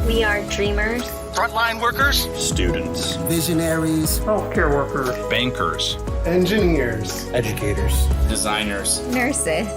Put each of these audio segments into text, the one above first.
We are dreamers. Frontline workers. Students. Visionaries. Healthcare workers. Bankers. Engineers. Educators. Designers. Nurses.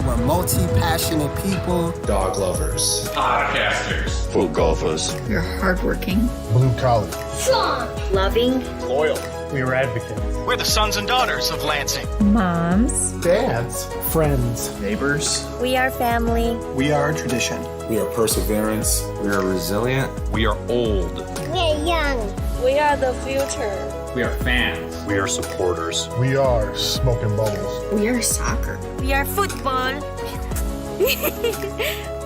We're multi-passionate people. Dog lovers. Podcasters. Foot golfers. We're hardworking. Blue collar. Strong. Loving. Loyal. We are advocates. We're the sons and daughters of Lansing. Moms. Dads. Friends. Neighbors. We are family. We are tradition. We are perseverance. We are resilient. We are old. We're young. We are the future. We are fans. We are supporters. We are smoking bubbles. We are soccer. We are football.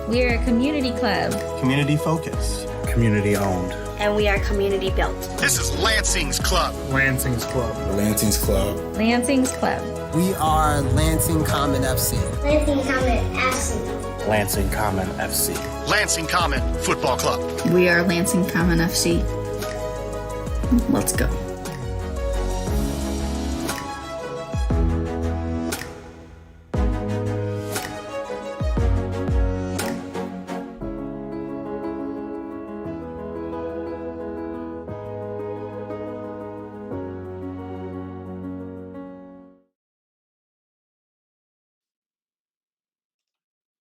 We are a community club. Community focused. Community owned. And we are community built. This is Lansing's Club. Lansing's Club. Lansing's Club. Lansing's Club. We are Lansing Common FC. Lansing Common FC. Lansing Common FC. Lansing Common Football Club. We are Lansing Common FC. Let's go.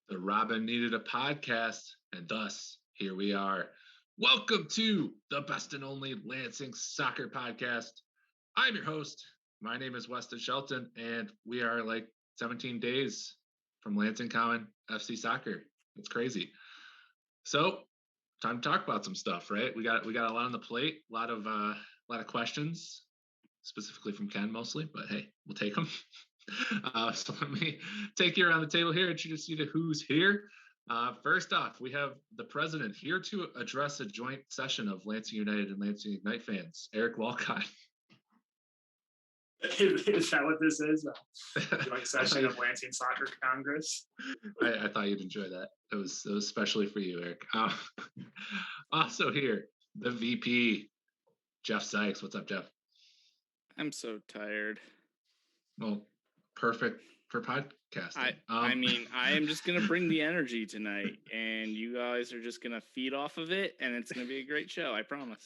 The Robin needed a podcast, and thus here we are. Welcome to the best and only Lansing Soccer Podcast. I'm your host. My name is Weston Shelton, and we are like 17 days from Lansing Common FC Soccer. It's crazy. So, time to talk about some stuff, right? We got a lot on the plate, a lot of questions, specifically from Ken mostly, but hey, we'll take them. So let me take you around the table here, introduce you to who's here. First off, we have the president here to address a joint session of Lansing United and Lansing Ignite fans, Eric Walcott. Is that what this is? A joint session of Lansing Soccer Congress? I thought you'd enjoy that. It was especially for you, Eric. Also here, the VP, Jeff Sykes. What's up, Jeff? I'm so tired. Well, perfect for podcasting. I mean, I am just going to bring the energy tonight, and you guys are just going to feed off of it, and it's going to be a great show, I promise.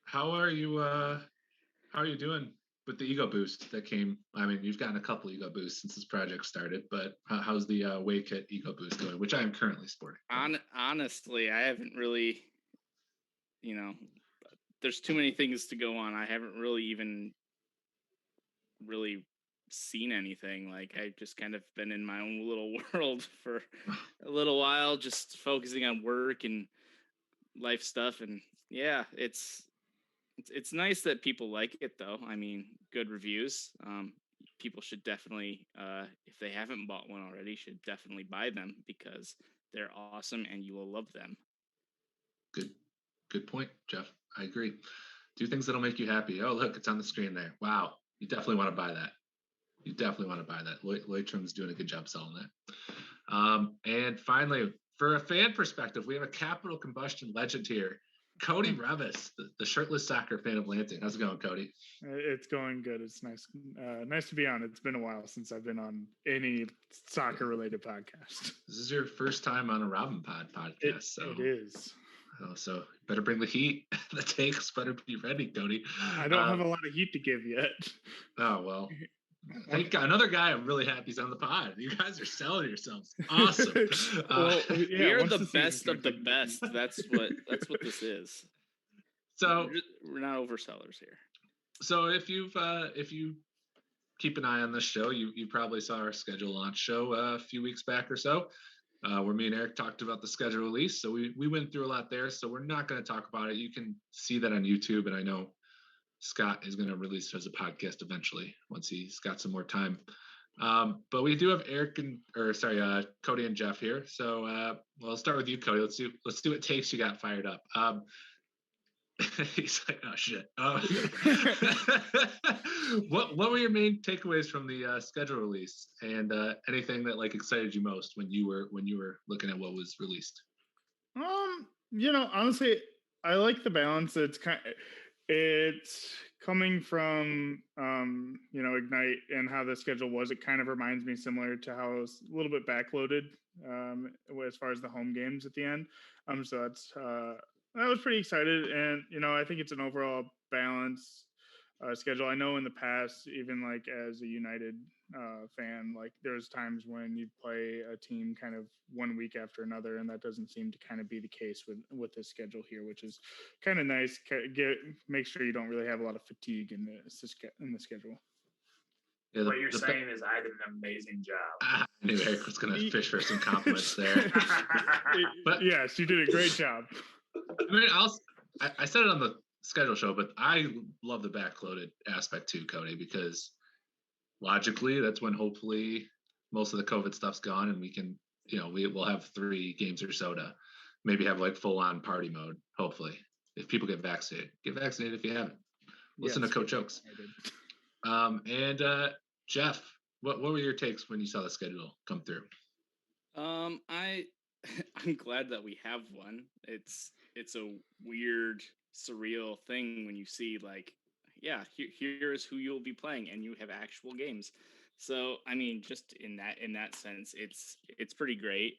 How are you doing with the ego boost that came? I mean, you've gotten a couple ego boosts since this project started, but how's the Wake It ego boost going, which I am currently sporting? Honestly, I haven't really, there's too many things to go on. I haven't really seen anything. Like, I've just kind of been in my own little world for a little while, just focusing on work and life stuff. And yeah, it's nice that people like it, though. I mean, good reviews. People should definitely, if they haven't bought one already, should definitely buy them because they're awesome and you will love them. Good point, Jeff. I agree. Do things that'll make you happy. Oh, look, it's on the screen there. Wow. You definitely want to buy that. Leitrim's doing a good job selling that. And finally, for a fan perspective, we have a Capital Combustion legend here, Cody Revis, the shirtless soccer fan of Lansing. How's it going, Cody? It's going good. It's nice. Nice to be on. It's been a while since I've been on any soccer-related podcast. This is your first time on a Robin podcast. It is. So better bring the heat. The takes better be ready, Cody. I don't have a lot of heat to give yet. Oh, well. Thank God. Another guy I'm really happy is on the pod. You guys are selling yourselves. Awesome. We are the best of the best. That's what this is. So we're not oversellers here. So if you keep an eye on this show, you probably saw our schedule launch show a few weeks back or so, where me and Eric talked about the schedule release. So we went through a lot there. So we're not going to talk about it. You can see that on YouTube, and I know Scott is going to release it as a podcast eventually once he's got some more time. But we do have Cody and Jeff here. So I'll start with you, Cody. Let's do what takes you got fired up. He's like, oh shit. What were your main takeaways from the schedule release, and anything that like excited you most when you were looking at what was released? Honestly, I like the balance. It's coming from Ignite and how the schedule was. It kind of reminds me similar to how it was a little bit backloaded as far as the home games at the end. So that's I was pretty excited, and I think it's an overall balanced schedule. I know in the past, even like as a United fan, like there's times when you play a team kind of one week after another, and that doesn't seem to kind of be the case with this schedule here, which is kind of nice. Make sure you don't really have a lot of fatigue in the schedule. Yeah, what you're saying is I did an amazing job. I knew Eric was going to fish for some compliments there. But yes, you did a great job. I mean, I said it on the schedule show, but I love the backloaded aspect too, Cody, because logically that's when hopefully most of the COVID stuff's gone and we can, we'll have 3 games or so to maybe have like full on party mode. Hopefully, if people get vaccinated if you haven't. Listen to Coach Oaks. And Jeff, what were your takes when you saw the schedule come through? I'm glad that we have one. It's a weird, surreal thing when you see like, yeah, here's who you'll be playing, and you have actual games. So I mean, just in that sense, it's pretty great.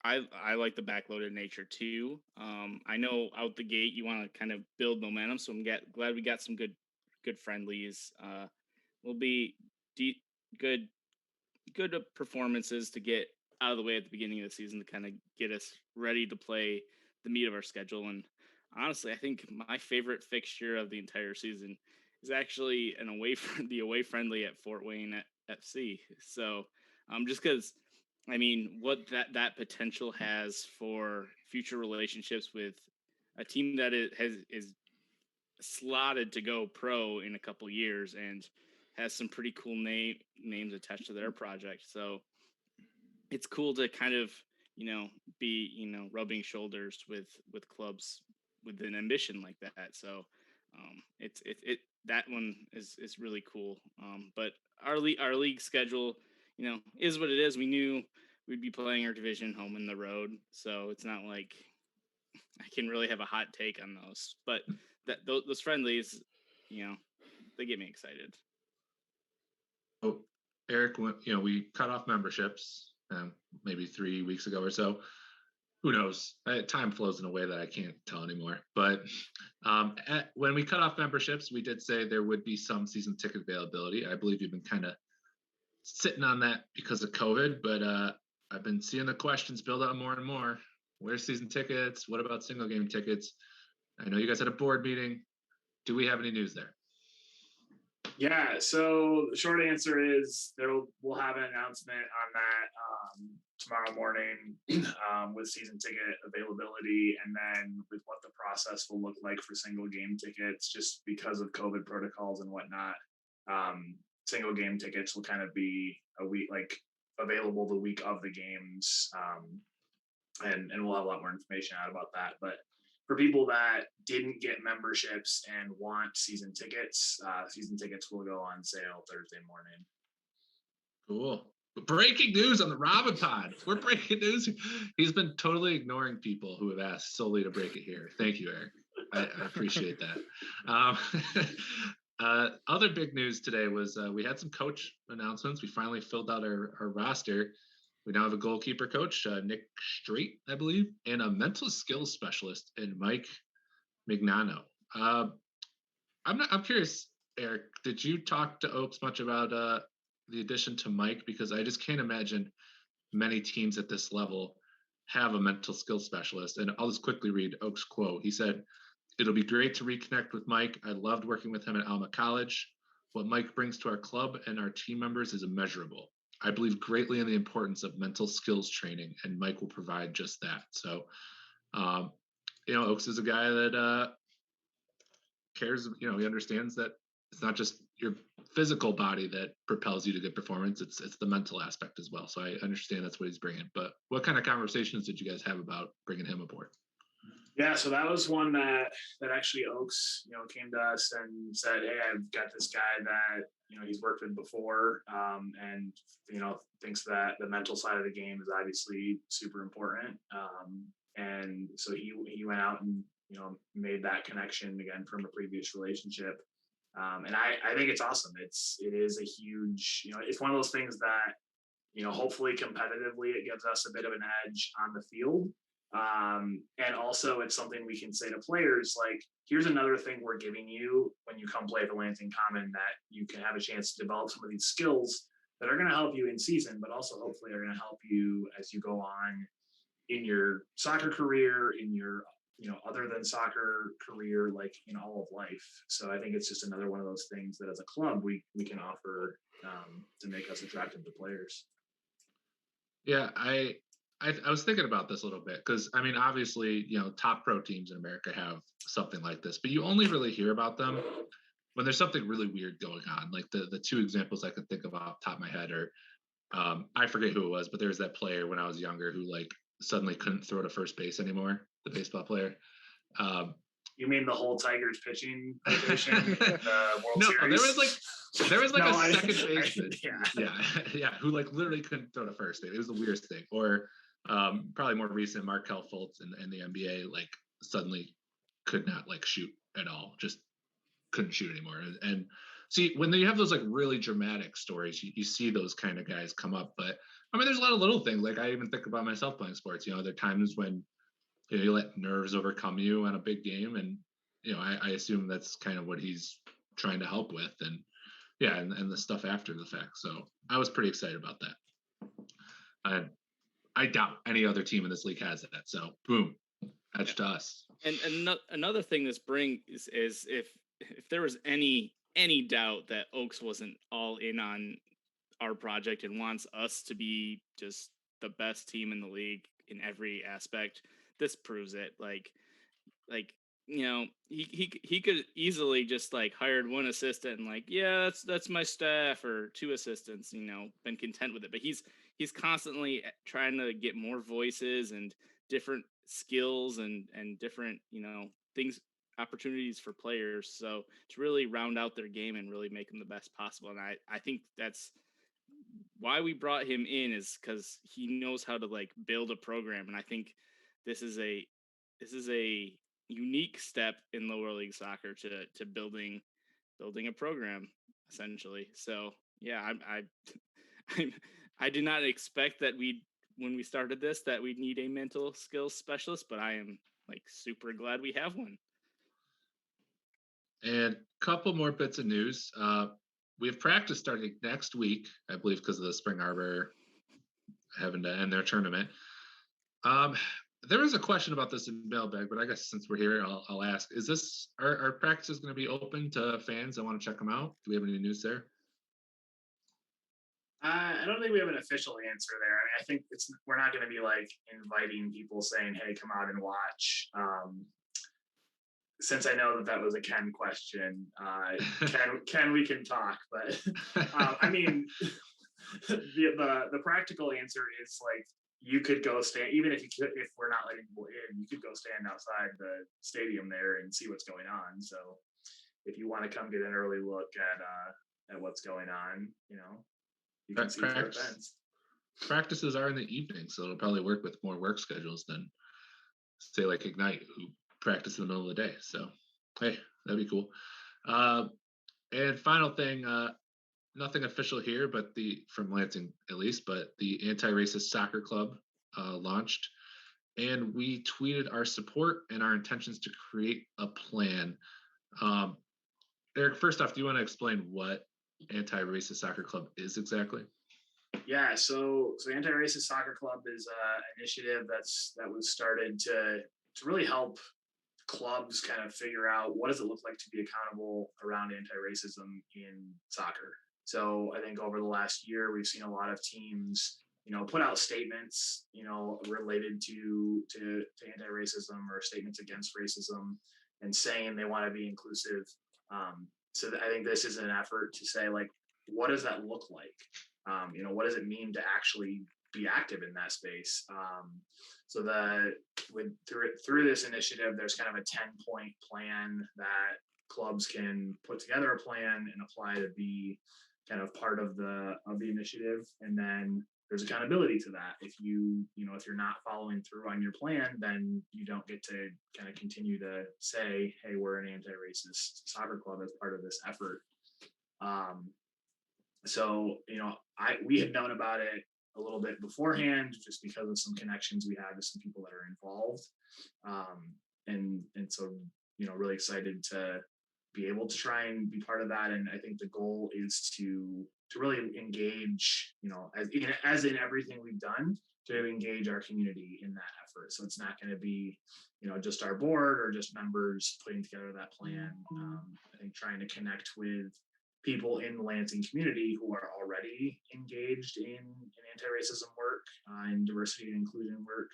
I like the backloaded nature too. I know out the gate you want to kind of build momentum, so I'm glad we got some good friendlies. Will be good performances to get out of the way at the beginning of the season to kind of get us ready to play the meat of our schedule. And honestly, I think my favorite fixture of the entire season is actually the away friendly at Fort Wayne at FC. So just because I mean what that potential has for future relationships with a team that is slotted to go pro in a couple years and has some pretty cool names attached to their project. So it's cool to kind of, be, rubbing shoulders with clubs with an ambition like that. So it's that one is really cool. But our league schedule, is what it is. We knew we'd be playing our division home and the road. So it's not like I can really have a hot take on those, but those friendlies, they get me excited. Oh, Eric, we cut off memberships maybe 3 weeks ago or so. Who knows? Time flows in a way that I can't tell anymore. But when we cut off memberships, we did say there would be some season ticket availability. I believe you've been kind of sitting on that because of COVID, but I've been seeing the questions build up more and more. Where's season tickets? What about single game tickets? I know you guys had a board meeting. Do we have any news there? Yeah, so the short answer is we'll have an announcement on that tomorrow morning with season ticket availability, and then with what the process will look like for single game tickets, just because of COVID protocols and whatnot. Single game tickets will kind of be available the week of the games, and we'll have a lot more information out about that. But for people that didn't get memberships and want season tickets will go on sale Thursday morning. Cool. Breaking news on the Robin Pod. We're breaking news. He's been totally ignoring people who have asked solely to break it here. Thank you, Eric. I appreciate that. Other big news today was we had some coach announcements. We finally filled out our roster. We now have a goalkeeper coach, Nick Straight, I believe, and a mental skills specialist in Mike Mignano. I'm curious, Eric, did you talk to Oaks much about the addition to Mike? Because I just can't imagine many teams at this level have a mental skills specialist. And I'll just quickly read Oaks' quote. He said, "It'll be great to reconnect with Mike. I loved working with him at Alma College. What Mike brings to our club and our team members is immeasurable. I believe greatly in the importance of mental skills training, and Mike will provide just that." So, Oaks is a guy that cares. He understands that it's not just your physical body that propels you to good performance. It's the mental aspect as well. So I understand that's what he's bringing. But what kind of conversations did you guys have about bringing him aboard? Yeah, so that was one that actually Oaks, came to us and said, "Hey, I've got this guy that he's worked with before, and thinks that the mental side of the game is obviously super important." And so he went out and made that connection again from a previous relationship. And I think it's awesome. It is a huge, it's one of those things that, hopefully competitively it gives us a bit of an edge on the field. And also it's something we can say to players, like, here's another thing we're giving you when you come play at the Lansing Common, that you can have a chance to develop some of these skills that are going to help you in season, but also hopefully are going to help you as you go on in your soccer career, in your other than soccer career, like in all of life. So I think it's just another one of those things that as a club we can offer to make us attractive to players. Yeah, I was thinking about this a little bit because I mean, obviously, top pro teams in America have something like this, but you only really hear about them when there's something really weird going on. Like the two examples I could think of off the top of my head are, I forget who it was, but there was that player when I was younger who like suddenly couldn't throw to first base anymore. The baseball player. You mean the whole Tigers pitching rotation in the World No, Series? there was like No, a second baseman. Yeah. Who like literally couldn't throw to first. It was the weirdest thing. Or probably more recent, Markel Fultz in the NBA like suddenly could not like shoot at all. Just couldn't shoot anymore. And see, when you have those like really dramatic stories, you see those kind of guys come up. But I mean, there's a lot of little things. Like I even think about myself playing sports. There are times when you let nerves overcome you on a big game, and I assume that's kind of what he's trying to help with, and and the stuff after the fact. So I was pretty excited about that. I doubt any other team in this league has that. So boom, edge to us. And another thing this brings is if there was any doubt that Oaks wasn't all in on our project and wants us to be just the best team in the league in every aspect, this proves it. Like he could easily just like hired one assistant and like, yeah, that's my staff, or two assistants, been content with it. But he's constantly trying to get more voices and different skills and different, things, opportunities for players. So to really round out their game and really make them the best possible. And I think that's why we brought him in, is because he knows how to like build a program. And I think this is a unique step in lower league soccer to building a program essentially. So yeah, I did not expect that when we started this that we'd need a mental skills specialist, but I am like super glad we have one. And a couple more bits of news. We have practice starting next week, I believe, because of the Spring Arbor having to end their tournament. There was a question about this in mailbag, but I guess since we're here, I'll ask: is this our practice going to be open to fans that want to check them out? Do we have any news there? I don't think we have an official answer there. I mean, I think we're not going to be like inviting people saying, "Hey, come out and watch." Since I know that was a Ken question, Ken, we can talk. But I mean, the practical answer is like, you could go stand, even if we're not letting people in, you could go stand outside the stadium there and see what's going on. So if you want to come get an early look at what's going on, you can see their events. Practices are in the evening, so it'll probably work with more work schedules than say like Ignite, who practice in the middle of the day. So hey, that'd be cool. And final thing, nothing official here, but from Lansing at least, but the Anti-Racist Soccer Club launched, and we tweeted our support and our intentions to create a plan. Eric, first off, do you want to explain what Anti-Racist Soccer Club is exactly? Yeah, so Anti-Racist Soccer Club is an initiative that was started to really help clubs kind of figure out what does it look like to be accountable around anti-racism in soccer. So I think over the last year, we've seen a lot of teams, put out statements, related to anti-racism or statements against racism, and saying they want to be inclusive. So I think this is an effort to say, like, what does that look like? What does it mean to actually be active in that space? So through this initiative, there's kind of a 10-point plan that clubs can put together a plan and apply to be kind of part of the initiative. And then there's accountability to that. If if you're not following through on your plan, then you don't get to kind of continue to say, hey, we're an anti-racist soccer club as part of this effort. So we had known about it a little bit beforehand, just because of some connections we had with some people that are involved, and so really excited to be able to try and be part of that. And I think the goal is to really engage, as in everything we've done, to engage our community in that effort. So it's not going to be, just our board or just members putting together that plan. I think trying to connect with people in the Lansing community who are already engaged in anti-racism work, and diversity and inclusion work,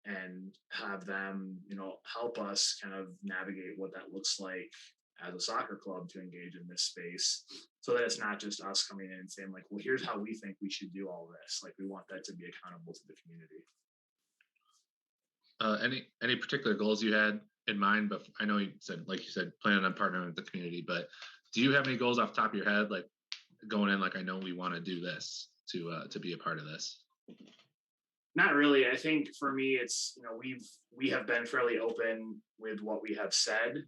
and have them, help us kind of navigate what that looks like as a soccer club to engage in this space, so that it's not just us coming in and saying like, well, here's how we think we should do all this. Like, we want that to be accountable to the community. Any particular goals you had in mind? But I know you said planning on partnering with the community, but do you have any goals off the top of your head, like going in, like, I know we want to do this to be a part of this? Not really. I think for me, it's, we have been fairly open with what we have said,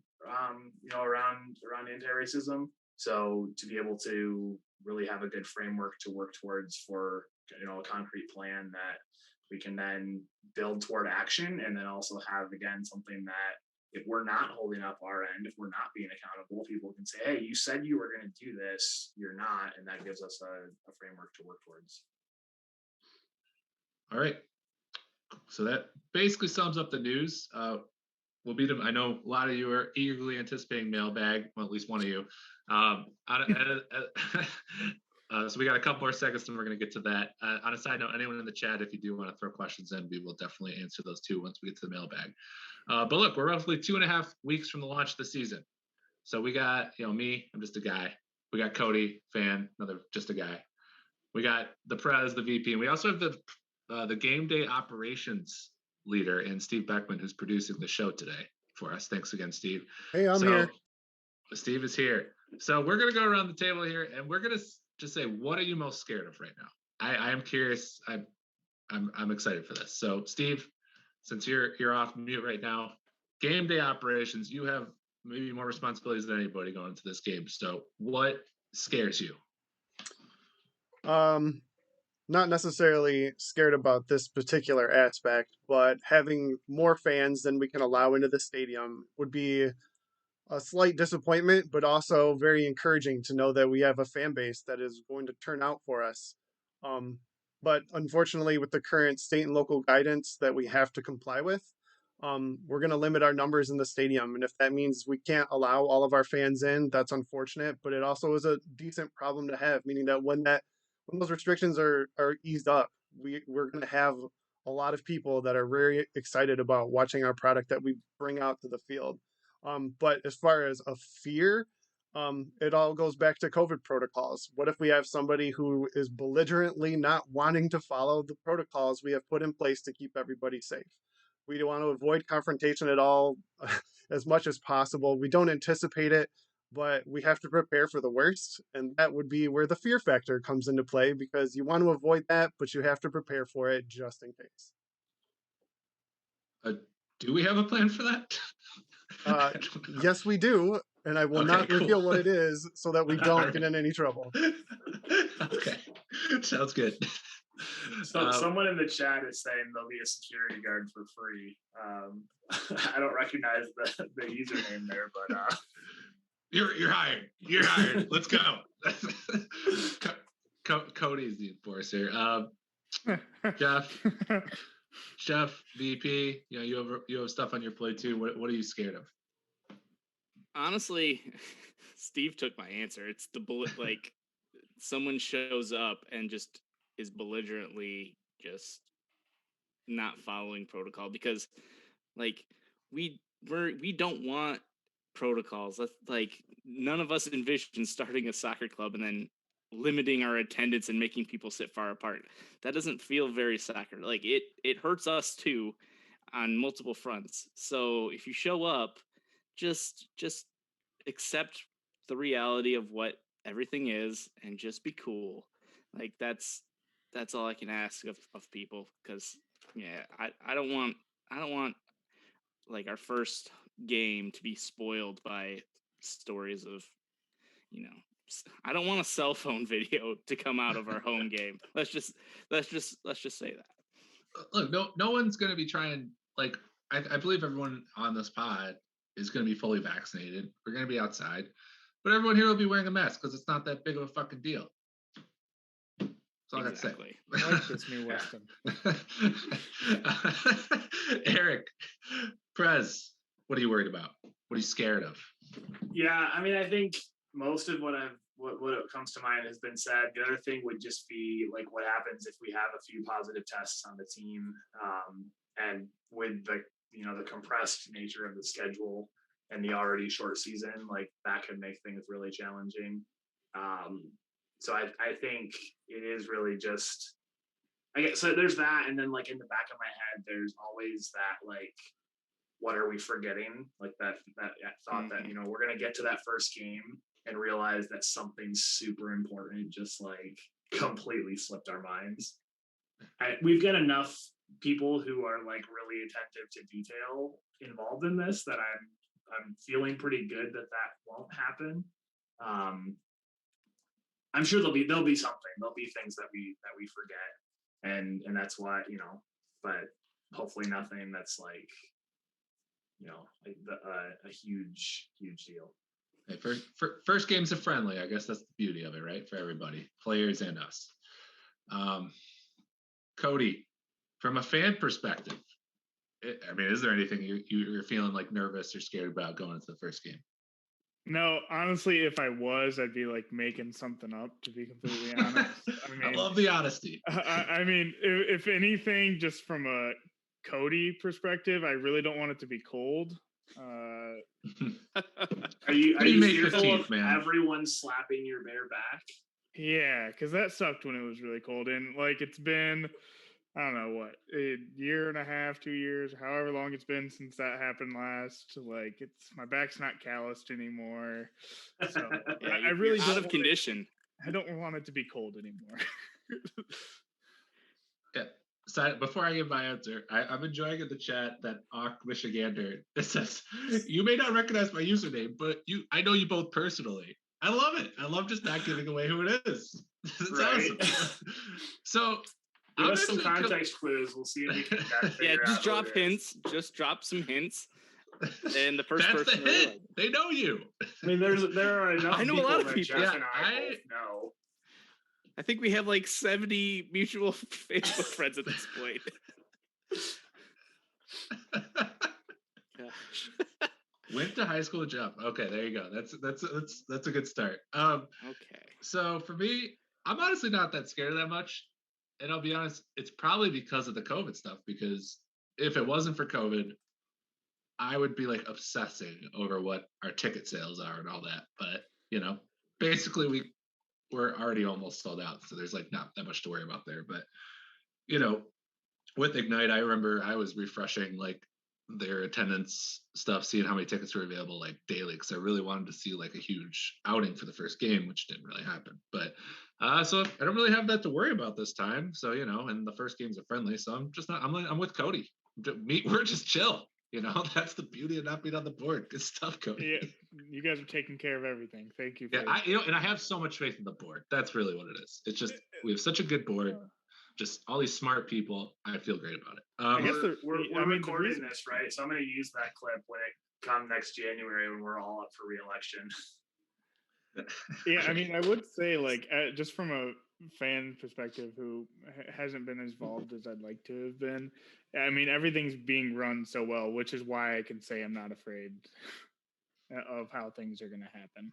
around anti-racism. So to be able to really have a good framework to work towards for, a concrete plan that we can then build toward action, and then also have, again, something that if we're not holding up our end, if we're not being accountable, people can say, hey, you said you were going to do this, you're not. And that gives us a framework to work towards. All right. So that basically sums up the news. I know a lot of you are eagerly anticipating mailbag. Well, at least one of you. So we got a couple more seconds, and we're going to get to that. On a side note, anyone in the chat, if you do want to throw questions in, we will definitely answer those too once we get to the mailbag. But look, we're roughly 2.5 weeks from the launch of the season. So we got, me, I'm just a guy. We got Cody, fan, just a guy. We got the Prez, the VP, and we also have the game day operations leader, and Steve Beckman, who's producing the show today for us. Thanks again, Steve. Hey, I'm here. Steve is here. So we're going to go around the table here, and we're going to just say, what are you most scared of right now? I am curious. I'm excited for this. So Steve, since you're off mute right now, game day operations, you have maybe more responsibilities than anybody going into this game. So what scares you? Not necessarily scared about this particular aspect, but having more fans than we can allow into the stadium would be a slight disappointment, but also very encouraging to know that we have a fan base that is going to turn out for us. But unfortunately, with the current state and local guidance that we have to comply with, we're going to limit our numbers in the stadium. And if that means we can't allow all of our fans in, that's unfortunate, but it also is a decent problem to have, meaning that when those restrictions are eased up, we're going to have a lot of people that are very excited about watching our product that we bring out to the field. But as far as a fear, it all goes back to COVID protocols. What if we have somebody who is belligerently not wanting to follow the protocols we have put in place to keep everybody safe? We want to avoid confrontation at all as much as possible. We don't anticipate it, but we have to prepare for the worst. And that would be where the fear factor comes into play, because you want to avoid that, but you have to prepare for it just in case. Do we have a plan for that? Yes, we do. And I will not reveal what it is so that we don't get in any trouble. Okay. Sounds good. So someone in the chat is saying there'll be a security guard for free. I don't recognize the username there, but you're hired. You're hired. Let's go. Cody's the enforcer. Jeff, VP, you have stuff on your plate too. What are you scared of? Honestly, Steve took my answer. It's like someone shows up and just is belligerently just not following protocol, because like we don't want protocols. That's like, none of us envision starting a soccer club and then limiting our attendance and making people sit far apart. That doesn't feel very soccer. Like it hurts us too on multiple fronts. So if you show up, just accept the reality of what everything is and just be cool. Like that's that's all I can ask of people, because I don't want like our first game to be spoiled by stories of, I don't want a cell phone video to come out of our home game. Let's just say that. Look, no one's going to be trying, like, I believe everyone on this pod is going to be fully vaccinated. We're going to be outside, but everyone here will be wearing a mask because it's not that big of a fucking deal. That's all exactly. I like this new Weston. Eric, Prez, what are you worried about? What are you scared of? Yeah, I mean, I think most of what comes to mind has been said. The other thing would just be like what happens if we have a few positive tests on the team, and with the compressed nature of the schedule and the already short season, like that could make things really challenging. So I think it is really just, I guess, so there's that, and then like in the back of my head, there's always that like, what are we forgetting? Like that thought that we're gonna get to that first game and realize that something super important just like completely slipped our minds. We've got enough people who are like really attentive to detail involved in this that I'm feeling pretty good that won't happen. I'm sure there'll be something. There'll be things that we forget, and that's why but hopefully nothing that's like a huge deal. Hey, first game's a friendly. I guess that's the beauty of it, right? For everybody, players and us. Cody, from a fan perspective, I mean, is there anything you're feeling like nervous or scared about going into the first game? No, honestly, if I was, I'd be like making something up, to be completely honest. I mean, I love the honesty. I mean, if anything, just from a Cody perspective, I really don't want it to be cold. Are you fearful of everyone slapping your bare back? Yeah, because that sucked when it was really cold, and like it's been, I don't know what, a year and a half, 2 years, however long it's been since that happened last. Like my back's not calloused anymore, so I really don't out of condition. I don't want it to be cold anymore. Yeah. So before I give my answer, I'm enjoying in the chat that Michigander. It says, "You may not recognize my username, but I know you both personally." I love it. I love just not giving away who it is. It's awesome. So give us some context clues. We'll see if we can just drop hints. Just drop some hints. And the first That's person the hint. They know you. I mean, there are enough. I know a lot of people. Jeff and I both know. I think we have like 70 mutual Facebook friends at this point. Gosh. Went to high school with Jeff. Okay, there you go. That's a good start. Okay. So for me, I'm honestly not that scared of that much. And I'll be honest, it's probably because of the COVID stuff. Because if it wasn't for COVID, I would be like obsessing over what our ticket sales are and all that. But basically we're already almost sold out, so there's like not that much to worry about there. But with Ignite, I remember I was refreshing like their attendance stuff, seeing how many tickets were available like daily, because I really wanted to see like a huge outing for the first game, which didn't really happen. But so I don't really have that to worry about this time. So and the first game's a friendly, so I'm just not. I'm with Cody. We're just chill. That's the beauty of not being on the board. Good stuff, Cody. Yeah, you guys are taking care of everything. Thank you. Yeah, and I have so much faith in the board. That's really what it is. It's just we have such a good board. Just all these smart people. I feel great about it. I guess we're recording this, right? So I'm going to use that clip when it comes next January when we're all up for re-election. Yeah, I mean, I would say like just from a fan perspective who hasn't been as involved as I'd like to have been. I mean, everything's being run so well, which is why I can say I'm not afraid of how things are going to happen.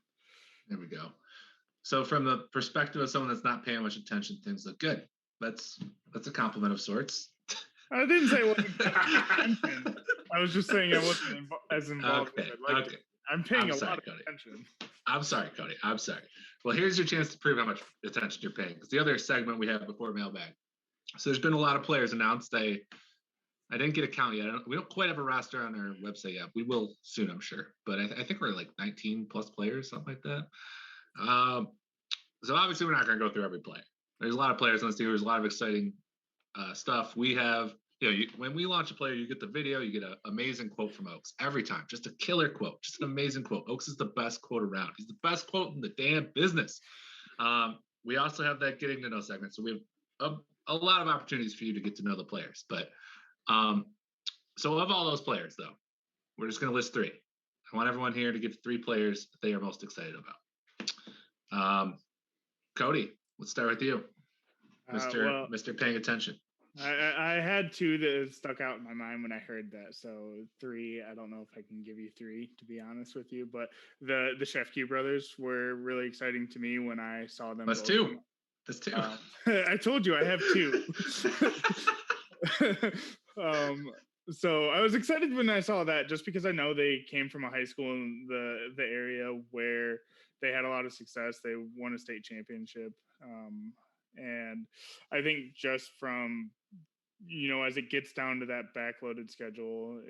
There we go. So from the perspective of someone that's not paying much attention, things look good. That's a compliment of sorts. I didn't say it wasn't. I was just saying I wasn't as involved as I'd like to. I'm paying a lot of attention. I'm sorry, Cody. I'm sorry. Well, here's your chance to prove how much attention you're paying. Because the other segment we have before mailbag. So there's been a lot of players announced. I didn't get a count yet. We don't quite have a roster on our website yet. We will soon, I'm sure. But I think we're like 19 plus players, something like that. So obviously we're not going to go through every player. There's a lot of players on this team. There's a lot of exciting stuff. We have, when we launch a player, you get the video, you get an amazing quote from Oaks every time. Just a killer quote, just an amazing quote. Oaks is the best quote around. He's the best quote in the damn business. We also have that getting to know segment. So we have a lot of opportunities for you to get to know the players. But so of all those players, though, we're just going to list 3. I want everyone here to give 3 players that they are most excited about. Cody, let's start with you, Mr. Paying Attention. I had 2 that stuck out in my mind when I heard that. So 3, I don't know if I can give you 3, to be honest with you. But the Shefke brothers were really exciting to me when I saw them. That's 2. That's 2. I told you I have 2. So I was excited when I saw that, just because I know they came from a high school in the area where they had a lot of success. They won a state championship. And I think just from, as it gets down to that backloaded schedule,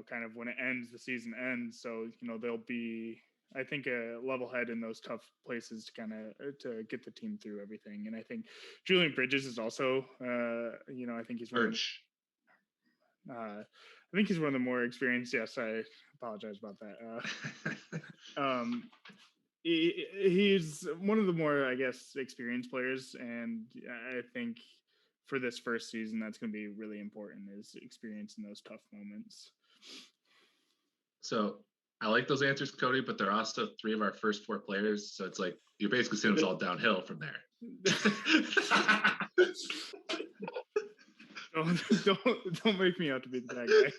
kind of when it ends, the season ends. So, they'll be, I think, a level head in those tough places to get the team through everything. And I think Julian Bridges is also, I think he's I think he's one of the more experienced. Yes, I apologize about that. He's one of the more, I guess, experienced players, and I think for this first season, that's going to be really important, is experience in those tough moments. So I like those answers, Cody, but they're also 3 of our first 4 players. So it's like you're basically saying it's all downhill from there. Don't make me out to be the bad guy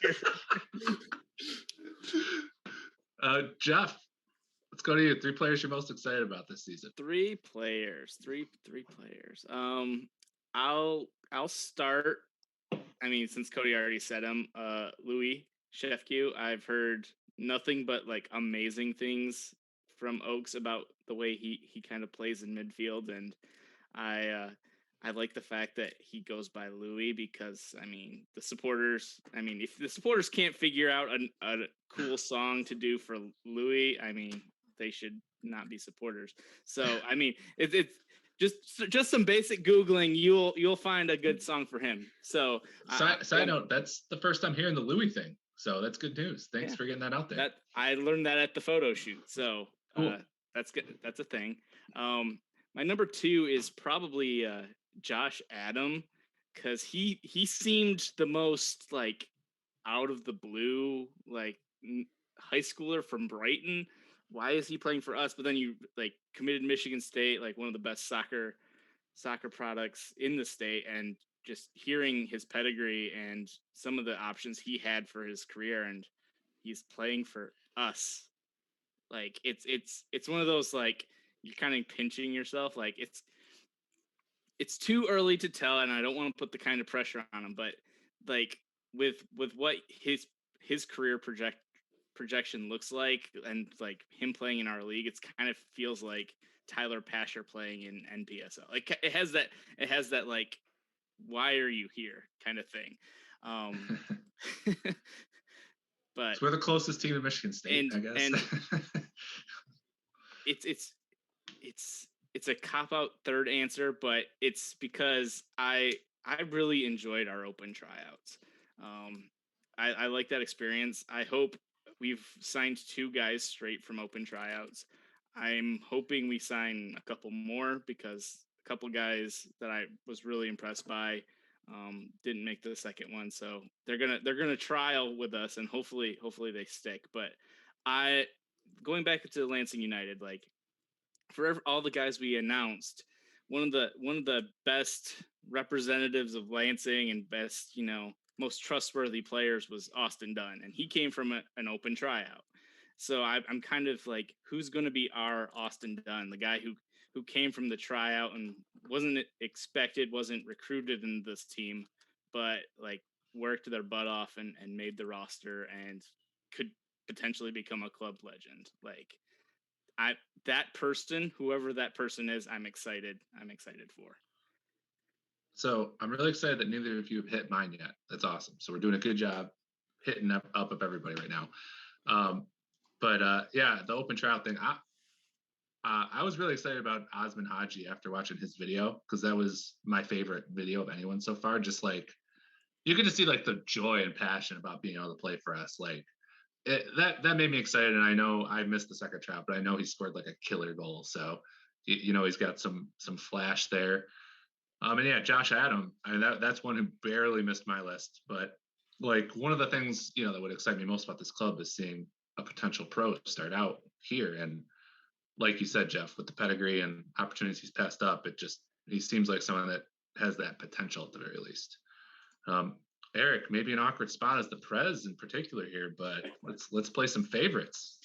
here. Jeff, let's go to you. 3 players you're most excited about this season. 3 players. 3 players. I'll start. I mean, since Cody already said him, Louis Shefke. I've heard nothing but like amazing things from Oaks about the way he kind of plays in midfield, and I like the fact that he goes by Louis, because the supporters, if the supporters can't figure out a cool song to do for Louis, they should not be supporters. So it's just some basic Googling, you'll find a good song for him. So side note, that's the first time hearing the Louis thing. So that's good news. Thanks for getting that out there. I learned that at the photo shoot. So cool. That's good. That's a thing. My number 2 is probably Josh Adam, because he seemed the most like out of the blue, like high schooler from Brighton. Why is he playing for us? But then you like committed Michigan State, like one of the best soccer products in the state, and just hearing his pedigree and some of the options he had for his career, and he's playing for us. Like it's one of those, like, you're kind of pinching yourself, like it's too early to tell, and I don't want to put the kind of pressure on him, but like with what his career projection looks like, and like him playing in our league, it's kind of feels like Tyler Pasher playing in NPSL. Like it has that like, why are you here kind of thing. But we're the closest team to Michigan State, I guess. And it's a cop-out third answer, but it's because I really enjoyed our open tryouts. I like that experience. I hope we've signed 2 guys straight from open tryouts. I'm hoping we sign a couple more, because a couple guys that I was really impressed by didn't make the second one. So they're gonna trial with us, and hopefully they stick. But going back to Lansing United, like, for all the guys we announced, one of the best representatives of Lansing and best, most trustworthy players was Austin Dunn, and he came from an open tryout. So I'm kind of like, who's going to be our Austin Dunn, the guy who came from the tryout and wasn't expected, wasn't recruited in this team, but like worked their butt off and made the roster and could potentially become a club legend. Like, that person, whoever that person is, I'm excited for. So I'm really excited that neither of you have hit mine yet. That's awesome. So we're doing a good job hitting up everybody right now. But the open tryout thing, I was really excited about Osman Haji after watching his video because that was my favorite video of anyone so far. Just like you can just see like the joy and passion about being able to play for us. Like that made me excited. And I know I missed the second try, but I know he scored like a killer goal. So he's got some flash there. And yeah, Josh Adam. I mean that's one who barely missed my list. But like one of the things that would excite me most about this club is seeing a potential pro start out here. And like you said, Jeff, with the pedigree and opportunities he's passed up, he seems like someone that has that potential at the very least. Eric, maybe an awkward spot as the Prez in particular here, but let's play some favorites.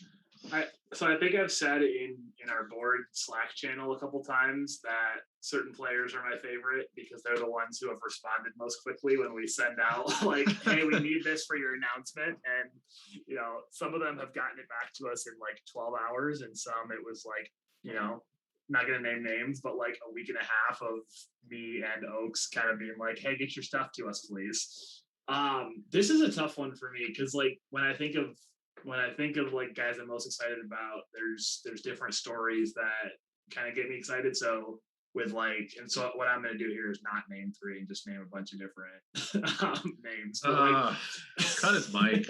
So I think I've said in our board Slack channel a couple times that certain players are my favorite because they're the ones who have responded most quickly when we send out like, hey, we need this for your announcement. And, some of them have gotten it back to us in like 12 hours and some it was like, not going to name names, but like a week and a half of me and Oaks kind of being like, hey, get your stuff to us, please. This is a tough one for me because like when I think of like guys I'm most excited about, there's different stories that kind of get me excited. So with like, and so what I'm going to do here is not name three and just name a bunch of different names. But cut his mic.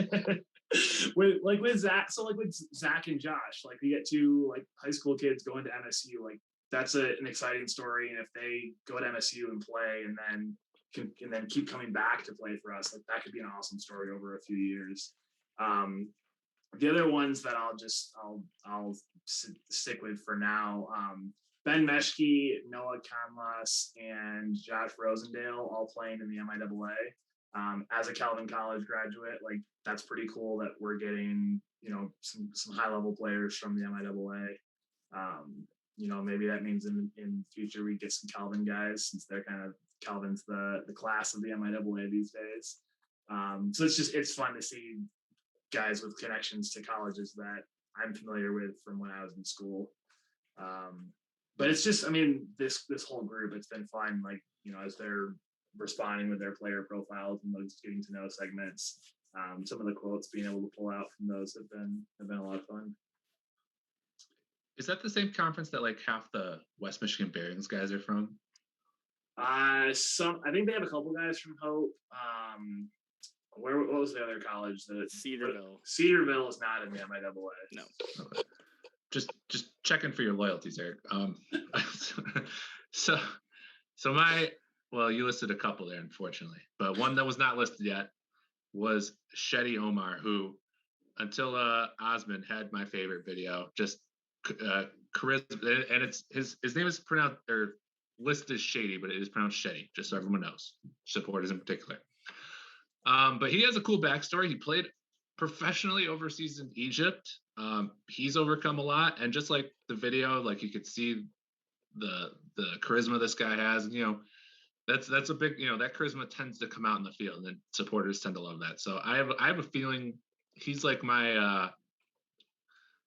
with Zach, so like with Zach and Josh, like we get two like high school kids going to MSU, like that's an exciting story. And if they go to MSU and play and then keep coming back to play for us, like that could be an awesome story over a few years. The other ones that I'll stick with for now, Ben Meshke, Noah Conlas, and Josh Rosendale all playing in the MIAA. As a Calvin College graduate, like that's pretty cool that we're getting some high level players from the MIAA. Maybe that means in future we get some Calvin guys since they're kind of Calvin's the class of the MIAA these days. So it's fun to see guys with connections to colleges that I'm familiar with from when I was in school. But it's just, this whole group, it's been fun, like, as they're responding with their player profiles and those getting to know segments. Some of the quotes being able to pull out from those have been a lot of fun. Is that the same conference that like half the West Michigan Bearings guys are from? I think they have a couple guys from Hope. What was the other college? Cedarville. Cedarville is not in the MIAA. No. Okay. Just checking for your loyalties, Eric. So you listed a couple there, unfortunately, but one that was not listed yet was Shetty Omar, who until Osman had my favorite video, just charisma, and it's his name is pronounced or listed as Shady, but it is pronounced Shetty, just so everyone knows, supporters in particular. But he has a cool backstory. He played professionally overseas in Egypt. He's overcome a lot, and just like the video, like you could see the charisma this guy has, and that's a big, that charisma tends to come out in the field, and supporters tend to love that. So I have a feeling he's like my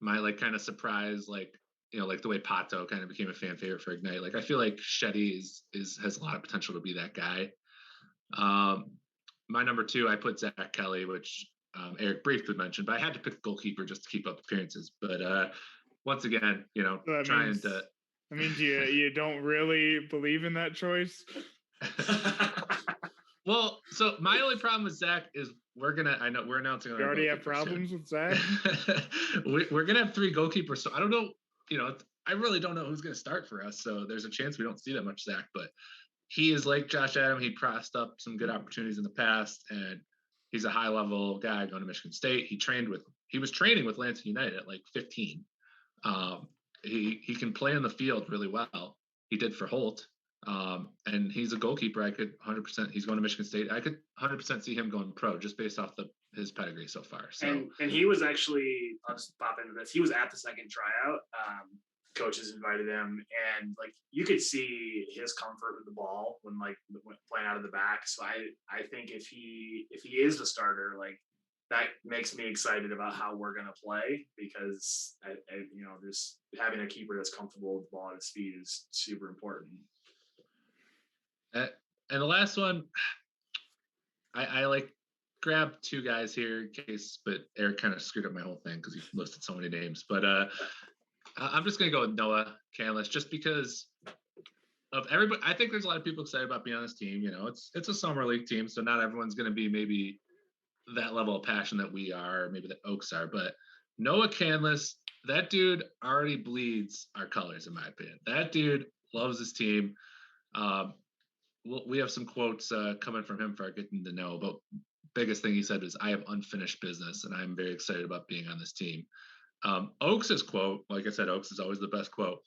like kind of surprise, like like the way Pato kind of became a fan favorite for Ignite. Like I feel like Shetty has a lot of potential to be that guy. My number two, I put Zach Kelly, which Eric briefly mentioned, but I had to pick goalkeeper just to keep up appearances. But once again, trying to. I mean, you don't really believe in that choice? Well, so my only problem with Zach is we're announcing. You already have problems with Zach? We're going to have three goalkeepers. So I don't know, I really don't know who's going to start for us. So there's a chance we don't see that much Zach, but he is like Josh Adam. He passed up some good opportunities in the past, and he's a high level guy going to Michigan State. He was training with Lansing United at like 15. He can play in the field really well. He did for Holt. And he's a goalkeeper. I could 100%. He's going to Michigan State. I could 100% see him going pro just based off his pedigree so far. So and he was actually, I'll just pop into this. He was at the second tryout. Coaches invited him, and like you could see his comfort with the ball when playing out of the back. So I think if he is the starter, like that makes me excited about how we're gonna play because I just having a keeper that's comfortable with the ball at his feet is super important. And the last one, I like grabbed two guys here in case, but Eric kind of screwed up my whole thing because he listed so many names. But I'm just gonna go with Noah Canlis just because of everybody. I think there's a lot of people excited about being on this team. You know, it's a summer league team, so not everyone's gonna be maybe that level of passion that we are, maybe the Oaks are. But Noah Canlis, that dude already bleeds our colors, in my opinion. That dude loves his team. We have some quotes coming from him for our getting to know. But biggest thing he said is, "I have unfinished business, and I'm very excited about being on this team." Oaks' quote, like I said, Oaks is always the best quote.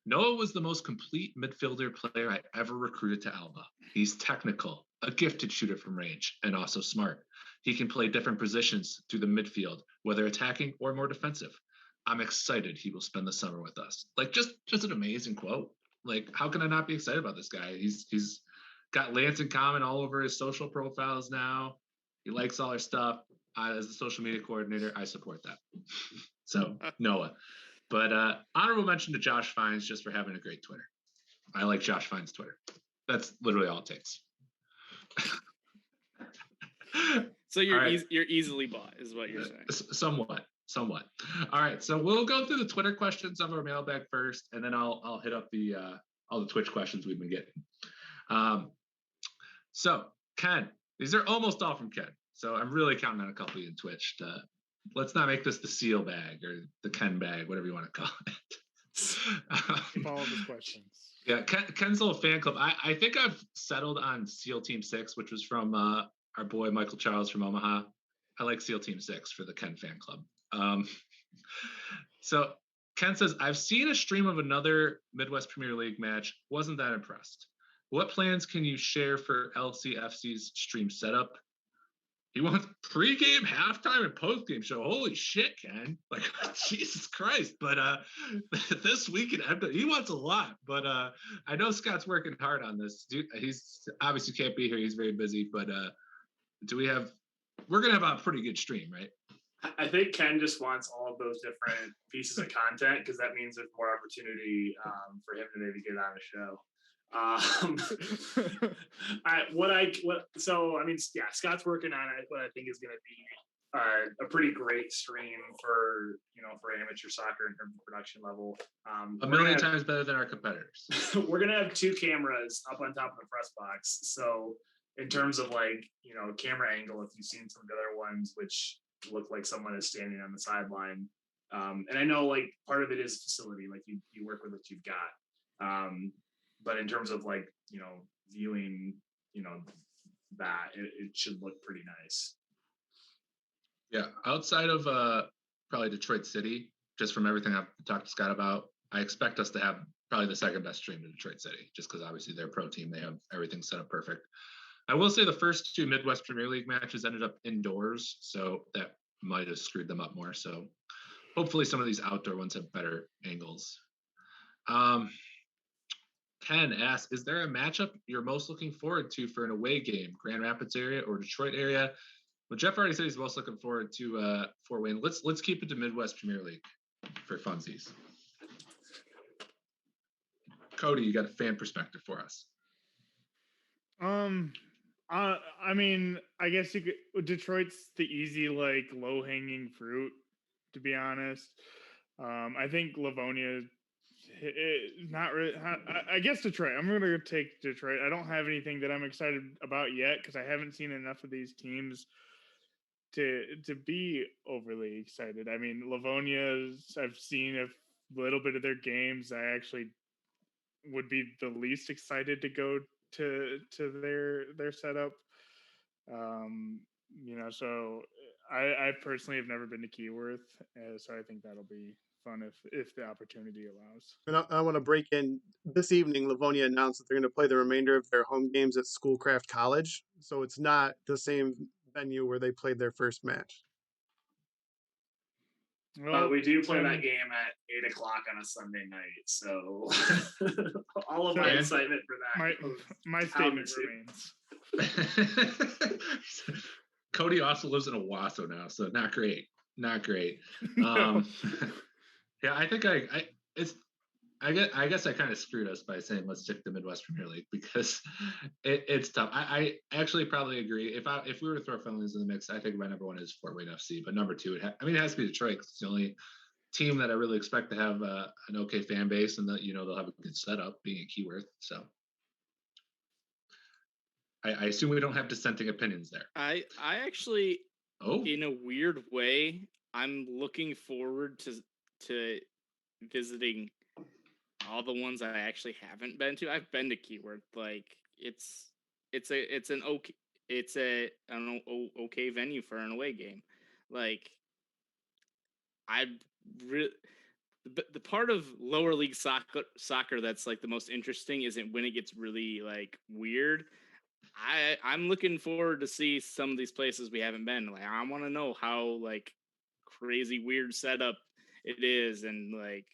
Noah was the most complete midfielder player I ever recruited to Alba. He's technical, a gifted shooter from range, and also smart. He can play different positions through the midfield, whether attacking or more defensive. I'm excited he will spend the summer with us. Like just an amazing quote. Like, how can I not be excited about this guy? He's got Lansing Common all over his social profiles now. He likes all our stuff. As the social media coordinator, I support that. So Noah. But honorable mention to Josh Fines just for having a great Twitter. I like Josh Fines' Twitter. That's literally all it takes. So you're easily bought, is what you're saying. Somewhat. All right, so we'll go through the Twitter questions of our mailbag first, and then I'll hit up the all the Twitch questions we've been getting. So Ken, these are almost all from Ken. So I'm really counting on a couple in Twitch. Let's not make this the seal bag or the Ken bag, whatever you want to call it. All of his questions. Yeah, Ken's little fan club. I think I've settled on SEAL Team 6, which was from our boy Michael Charles from Omaha. I like SEAL Team 6 for the Ken fan club. So Ken says, I've seen a stream of another Midwest Premier League match. Wasn't that impressed. What plans can you share for LCFC's stream setup? He wants pregame, halftime, and postgame show. Holy shit, Ken. Like, Jesus Christ. But this week in Edmonton, he wants a lot. But I know Scott's working hard on this. Dude, he's obviously can't be here. He's very busy. But we're going to have a pretty good stream, right? I think Ken just wants all of those different pieces of content because that means there's more opportunity for him to maybe get on a show. Scott's working on what I think is going to be a pretty great stream for amateur soccer in terms of production level. A million times better than our competitors. We're going to have 2 cameras up on top of the press box. So in terms of camera angle, if you've seen some of the other ones, which look like someone is standing on the sideline. And I know part of it is facility, you work with what you've got. But in terms of viewing, that it should look pretty nice. Yeah. Outside of probably Detroit City, just from everything I've talked to Scott about, I expect us to have probably the second best stream to Detroit City, just because obviously they're a pro team. They have everything set up perfect. I will say the first 2 Midwest Premier League matches ended up indoors, so that might have screwed them up more. So hopefully some of these outdoor ones have better angles. Ken asks, is there a matchup you're most looking forward to for an away game, Grand Rapids area or Detroit area? Well, Jeff already said he's most looking forward to Fort Wayne. Let's keep it to Midwest Premier League for funsies. Cody, you got a fan perspective for us? I mean, I guess Detroit's the easy, low-hanging fruit, to be honest. I think Livonia, not really. I guess Detroit. I'm going to take Detroit. I don't have anything that I'm excited about yet because I haven't seen enough of these teams to be overly excited. I mean, Livonia's, I've seen a little bit of their games. I actually would be the least excited to go to their setup. So I personally have never been to Keyworth, so I think that'll be fun if the opportunity allows. And I want to break in. This evening, Livonia announced that they're going to play the remainder of their home games at Schoolcraft College, so it's not the same venue where they played their first match. Well, we do play that game at 8:00 on a Sunday night, so all of my excitement for that. My statement remains. Cody also lives in Owasso now, so not great. Yeah, I think I guess I kind of screwed us by saying let's stick to Midwest Premier League because it's tough. I actually probably agree. If we were to throw friendlies in the mix, I think my number 1 is Fort Wayne FC, but number 2, it has to be Detroit because it's the only team that I really expect to have an okay fan base, and that they'll have a good setup, being a keyword. So I assume we don't have dissenting opinions there. I actually, in a weird way, I'm looking forward to visiting all the ones I actually haven't been to. I've been to Keyword. Like it's an okay venue for an away game. Like the part of lower league soccer that's like the most interesting isn't when it gets really like weird. I'm looking forward to see some of these places we haven't been. Like I want to know how like crazy weird setup it is, and like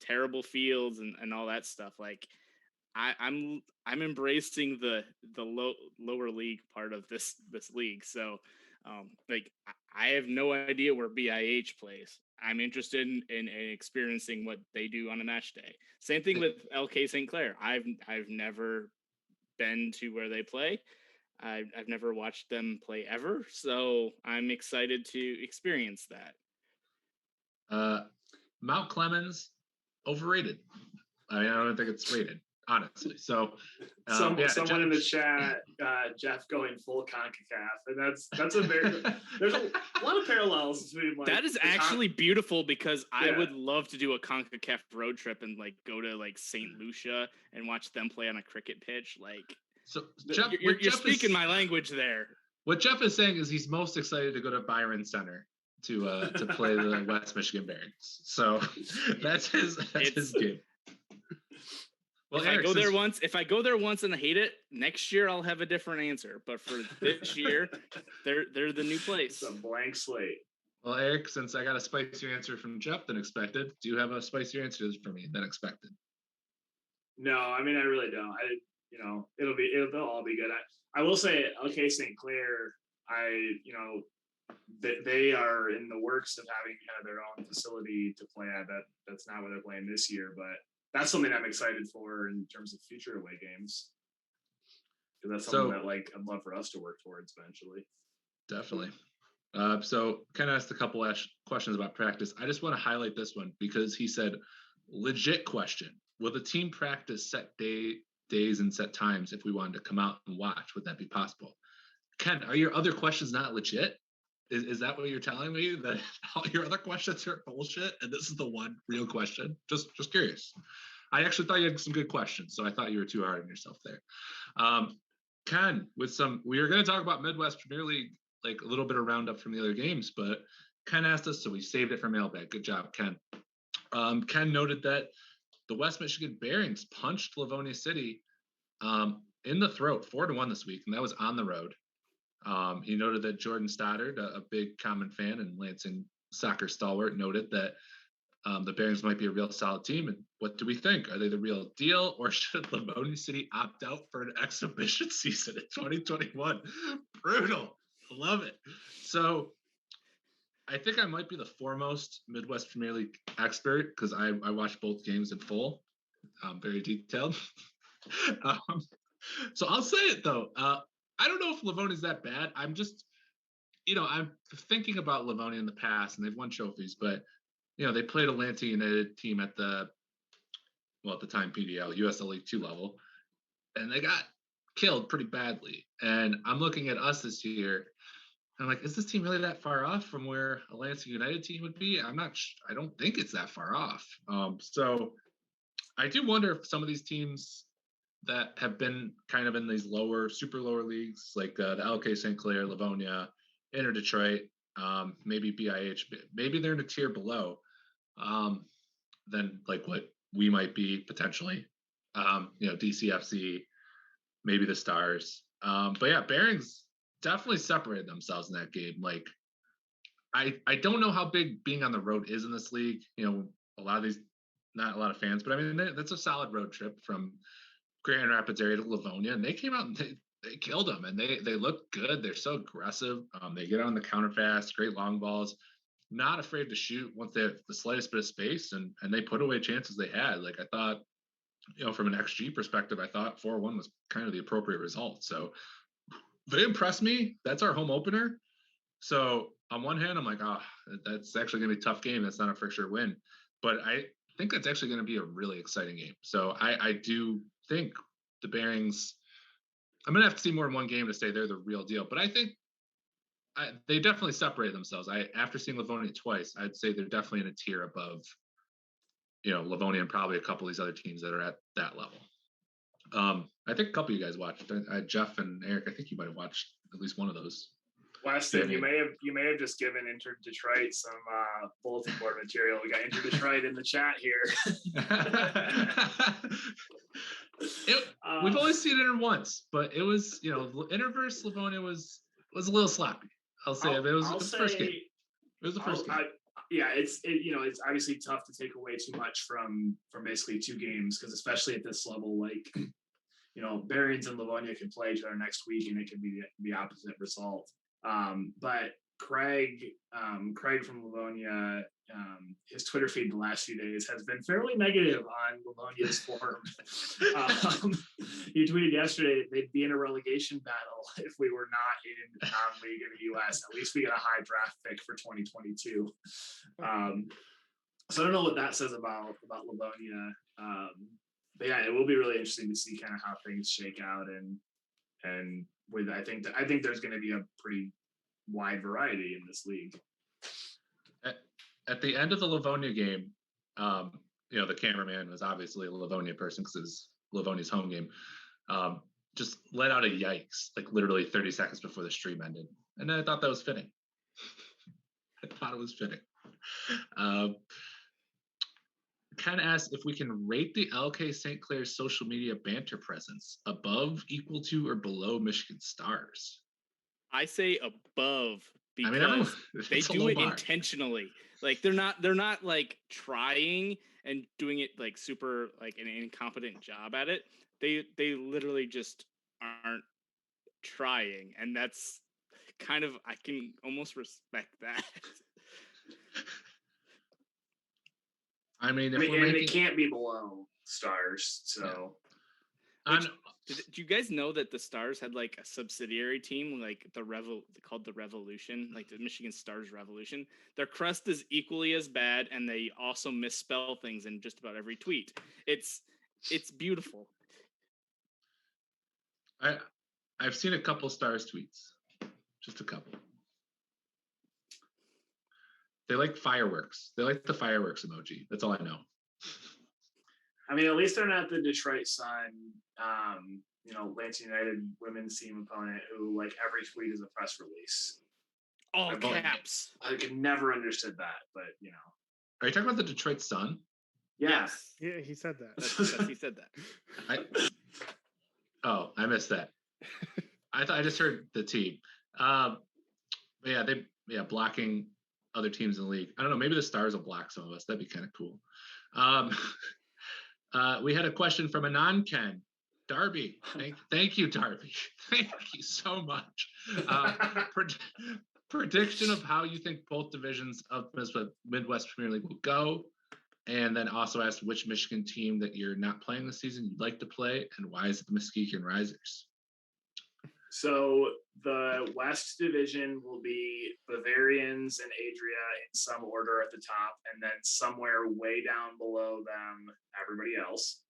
terrible fields and all that stuff. Like I'm embracing the lower league part of this league. So like I have no idea where BIH plays. I'm interested in experiencing what they do on a match day. Same thing with LK St. Clair. I've never been to where they play. I've never watched them play ever, so I'm excited to experience that. Mount Clemens, overrated. I mean, I don't think it's rated, honestly. So, someone in the chat, Jeff going full CONCACAF, and that's a very there's a lot of parallels between like that is actually beautiful because I would love to do a CONCACAF road trip and like go to like St. Lucia and watch them play on a cricket pitch. Like, so Jeff, you're speaking my language there. What Jeff is saying is he's most excited to go to Byron Center to play the West Michigan Bears. So that's his game. Well, if I go there once and I hate it, next year I'll have a different answer. But for this year, they're the new place. It's a blank slate. Well, Eric, since I got a spicier answer from Jeff than expected, do you have a spicier answer for me than expected? No, I mean I really don't. They'll all be good. I will say, okay, St. Clair, they are in the works of having kind of their own facility to play at. That's not what they're playing this year, but that's something I'm excited for in terms of future away games. Because that's something that like I'd love for us to work towards eventually. Definitely. So kind of asked a couple questions about practice. I just want to highlight this one because he said, legit question. Will the team practice set days and set times if we wanted to come out and watch? Would that be possible? Ken, are your other questions not legit? Is that what you're telling me? That all your other questions are bullshit and this is the one real question? Just curious. I actually thought you had some good questions, so I thought you were too hard on yourself there. Ken, we were going to talk about Midwest Premier League, like a little bit of roundup from the other games, but Ken asked us, so we saved it for mailbag. Good job, Ken. Ken noted that the West Michigan Bearings punched Livonia City in the throat 4-1 this week, and that was on the road. He noted that Jordan Stoddard, a big Common fan and Lansing soccer stalwart, noted that the Bearings might be a real solid team. And what do we think? Are they the real deal, or should Livonia City opt out for an exhibition season in 2021? Brutal. Love it. So I think I might be the foremost Midwest Premier League expert because I watched both games in full, very detailed. So I'll say it though. I don't know if Livonia's that bad. I'm just, I'm thinking about Livonia in the past, and they've won trophies, but they played a Lansing United team at the time PDL, USL League 2 level, and they got killed pretty badly. And I'm looking at us this year, and I'm like, is this team really that far off from where a Lansing United team would be? I don't think it's that far off. So I do wonder if some of these teams that have been kind of in these super lower leagues, like the LK St. Clair, Livonia, Inter Detroit, maybe BIH, maybe they're in a tier below than like what we might be potentially. DCFC, maybe the Stars. But yeah, Bearings definitely separated themselves in that game. Like, I don't know how big being on the road is in this league. A lot of these, not a lot of fans, but I mean, that's a solid road trip from Grand Rapids area to Livonia, and they came out and they killed them, and they look good. They're so aggressive. They get on the counter fast, great long balls, not afraid to shoot once they have the slightest bit of space, and they put away chances they had. Like I thought, from an XG perspective, I thought 4-1 was kind of the appropriate result. So they impressed me. That's our home opener. So on one hand, I'm like, oh, that's actually going to be a tough game. That's not a for sure win. But I think that's actually going to be a really exciting game. So I do think the Bearings, I'm going to have to see more than one game to say they're the real deal. But I think they definitely separate themselves. After seeing Livonia twice, I'd say they're definitely in a tier above, Livonia and probably a couple of these other teams that are at that level. I think a couple of you guys watched. Jeff and Eric, I think you might have watched at least one of those. Weston, you may have just given Inter Detroit some bulletin board material. We got Inter Detroit in the chat here. We've only seen Inter once, but it was Inter versus Livonia was a little sloppy. I'll say it was the first game. It was the first game. It's obviously tough to take away too much from basically two games, because especially at this level, like Bearings and Livonia can play each other next week and it can be the opposite result. But Craig from Livonia, his Twitter feed the last few days has been fairly negative on Livonia's form. He tweeted yesterday they'd be in a relegation battle if we were not in non-league in the US. At least we get a high draft pick for 2022. So I don't know what that says about Livonia. But yeah, it will be really interesting to see kind of how things shake out, and with I think there's going to be a pretty wide variety in this league. At the end of the Livonia game, the cameraman was obviously a Livonia person because it was Livonia's home game. Just let out a yikes, like literally 30 seconds before the stream ended, and I thought that was fitting. I thought it was fitting. Kind of asked if we can rate the LK St. Clair's social media banter presence above, equal to, or below Michigan Stars. I say above, because they do it intentionally. Like they're not like trying and doing it like super like an incompetent job at it. They literally just aren't trying, and that's kind of, I can almost respect that. And they can't be below Stars. So, do you guys know that the Stars had like a subsidiary team, like called the Revolution, like the Michigan Stars Revolution? Their crust is equally as bad, and they also misspell things in just about every tweet. It's beautiful. I've seen a couple Stars tweets, just a couple. They like fireworks. They like the fireworks emoji. That's all I know. I mean, at least they're not the Detroit Sun, Lansing United women's team opponent who like every tweet is a press release. All caps. I could never understood that, but Are you talking about the Detroit Sun? Yes. Yeah, he said that. He said that. I missed that. I just heard the team. Blocking other teams in the league. I don't know. Maybe the Stars will block some of us. That'd be kind of cool. We had a question from a non-Ken, Darby. Thank you, Darby. Thank you so much. Prediction of how you think both divisions of Midwest Premier League will go, and then also asked which Michigan team that you're not playing this season you'd like to play, and why is it the Muskegon Risers? So the West Division will be Bavarians and Adria in some order at the top, and then somewhere way down below them, everybody else.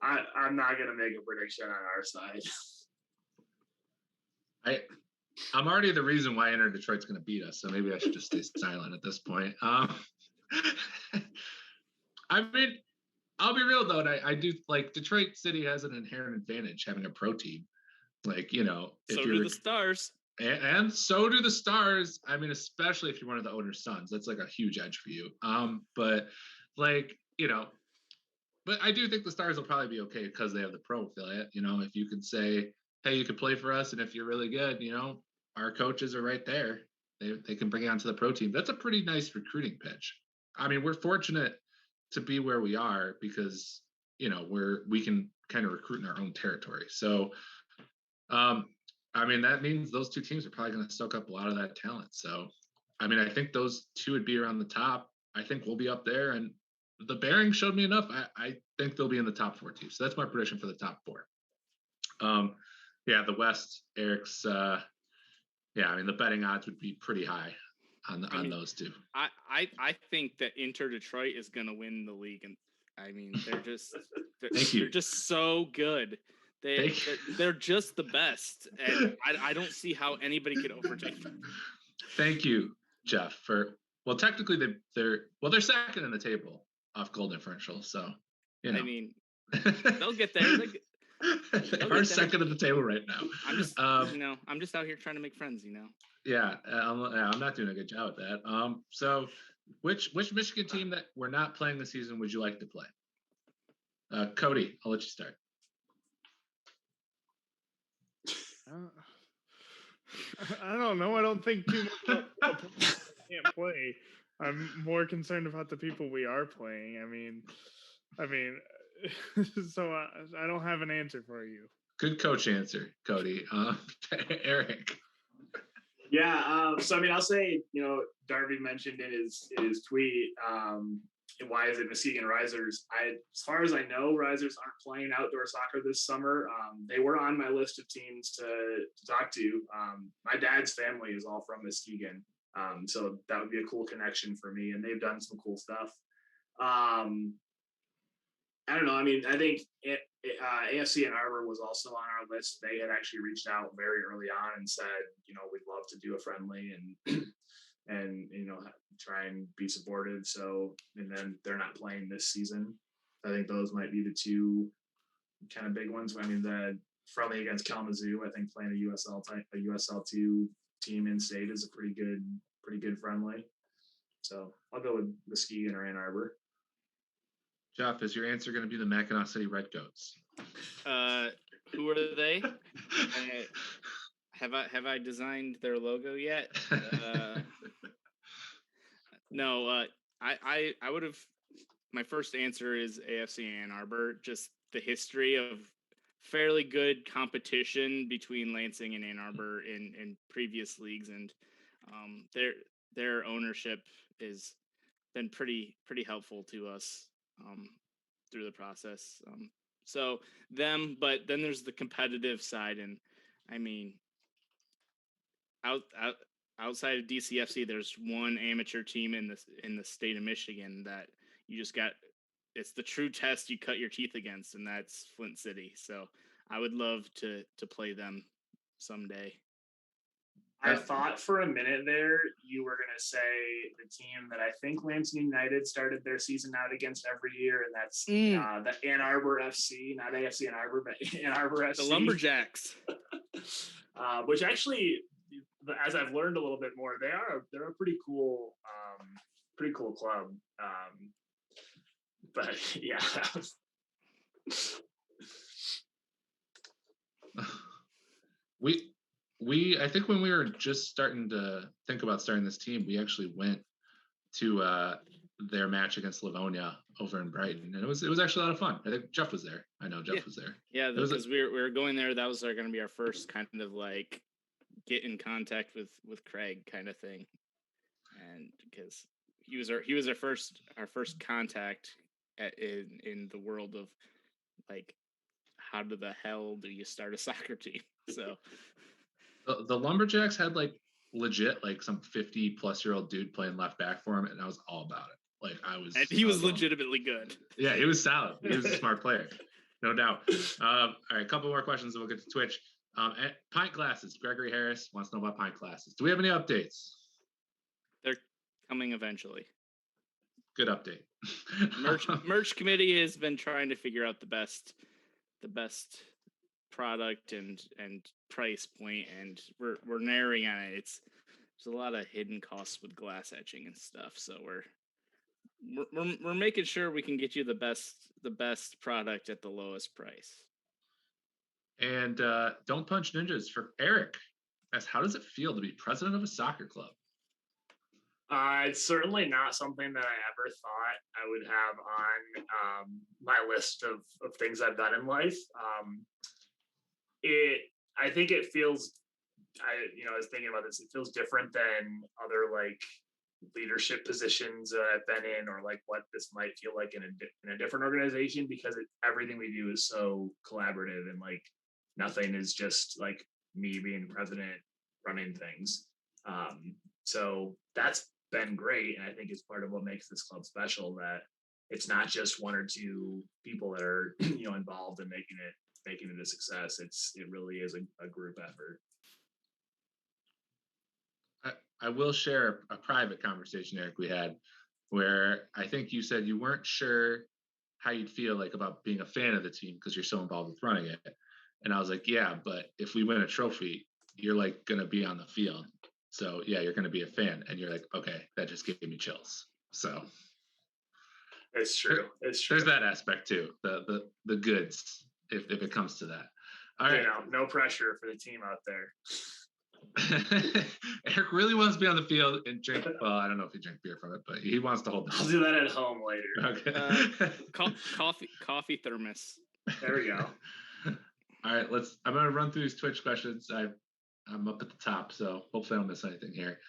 I'm not going to make a prediction on our side. I'm already the reason why Inter Detroit's going to beat us, so maybe I should just stay silent at this point. I mean, I'll be real though, and I do like Detroit City has an inherent advantage having a pro team. Like, if so do the Stars. And so do the Stars. I mean, especially if you're one of the owner's sons, that's like a huge edge for you. But I do think the Stars will probably be okay because they have the pro affiliate. If you could say, hey, you could play for us, and if you're really good, our coaches are right there. They can bring you onto the pro team. That's a pretty nice recruiting pitch. I mean, we're fortunate to be where we are because we can kind of recruit in our own territory. So I mean, that means those two teams are probably going to soak up a lot of that talent. So I mean, I think those two would be around the top. I think we'll be up there, and the Bearings showed me enough. I think they'll be in the top 4 too. So that's my prediction for the top 4. Yeah, the West, Eric's. I mean, the betting odds would be pretty high on those two. I think that Inter Detroit is going to win the league, and I mean they're just they're just so good. They're just the best, and I don't see how anybody could overtake them. Thank you, Jeff. Well, technically they're second in the table off goal differential, so you know. I mean, they'll get there. They are second at the table right now. I'm just I'm just out here trying to make friends, Yeah, I'm not doing a good job at that. So which Michigan team that we're not playing this season would you like to play? Cody, I'll let you start. I don't know. I don't think too much about can't play. I'm more concerned about the people we are playing. I mean, so I don't have an answer for you. Good coach answer, Cody. Eric. Yeah. So I mean, I'll say, Darby mentioned in his tweet, why is it Muskegon Risers? As far as I know, Risers aren't playing outdoor soccer this summer. They were on my list of teams to talk to. My dad's family is all from Muskegon, so that would be a cool connection for me, and they've done some cool stuff. I don't know. I mean, I think AFC Ann Arbor was also on our list. They had actually reached out very early on and said, we'd love to do a friendly and try and be supportive. So, and then they're not playing this season. I think those might be the two kind of big ones. I mean, the friendly against Kalamazoo, I think playing a USL2 team in state is a pretty good friendly. So I'll go with Muskegon or Ann Arbor. Jeff, is your answer going to be the Mackinac City Red Goats? Who are they? Have I designed their logo yet? No. I would have. My first answer is AFC Ann Arbor. Just the history of fairly good competition between Lansing and Ann Arbor in previous leagues, and their ownership has been pretty helpful to us through the process. So them, but then there's the competitive side, and I mean, outside of DCFC, there's one amateur team in the state of Michigan that you just got. It's the true test you cut your teeth against, and that's Flint City. So I would love to play them someday. I thought for a minute there you were going to say the team that I think Lansing United started their season out against every year, and that's the Ann Arbor FC, not AFC Ann Arbor, but Ann Arbor FC. The Lumberjacks. Which actually, as I've learned a little bit more, they're a pretty cool club. But yeah, that was... I think when we were just starting to think about starting this team, we actually went to their match against Livonia over in Brighton, and it was actually a lot of fun. I think Jeff was there. I know Jeff was there. Yeah, because we were going there. That was going to be our first kind of like get in contact with Craig kind of thing, and because he was our first contact in the world of like how the hell do you start a soccer team? So. The Lumberjacks had like legit like some 50-plus-year-old dude playing left back for him, and I was all about it. Like and he was legitimately good. Yeah, he was solid. He was a smart player, no doubt. All right, a couple more questions, and we'll get to Twitch. Pint glasses. Gregory Harris wants to know about pint glasses. Do we have any updates? They're coming eventually. Good update. Merch committee has been trying to figure out the best product and price point, and we're narrowing on it. There's a lot of hidden costs with glass etching and stuff, so we're making sure we can get you the best product at the lowest price. And Don't Punch Ninjas for Eric asks, how does it feel to be president of a soccer club? It's certainly not something that I ever thought I would have on my list of things I've done in life. I think it feels, I was thinking about this, it feels different than other like leadership positions that I've been in, or like what this might feel like in a different organization, because everything we do is so collaborative, and like nothing is just like me being president running things. So that's been great, and I think it's part of what makes this club special, that it's not just one or two people that are involved in making it a success. It really is a group effort. I will share a private conversation, Eric, we had, where I think you said you weren't sure how you'd feel like about being a fan of the team because you're so involved with running it. And I was like, yeah, but if we win a trophy, you're like going to be on the field. So yeah, you're going to be a fan. And you're like, okay, that just gave me chills. So it's true. It's true. There's that aspect too. The goods, if it comes to that. All right. No pressure for the team out there. Eric really wants to be on the field and drink. Well, I don't know if he drank beer from it, but he wants to hold the I'll do that at home later. Okay. Coffee thermos. There we go. All right, I'm gonna run through these Twitch questions. I'm up at the top, so hopefully I don't miss anything here.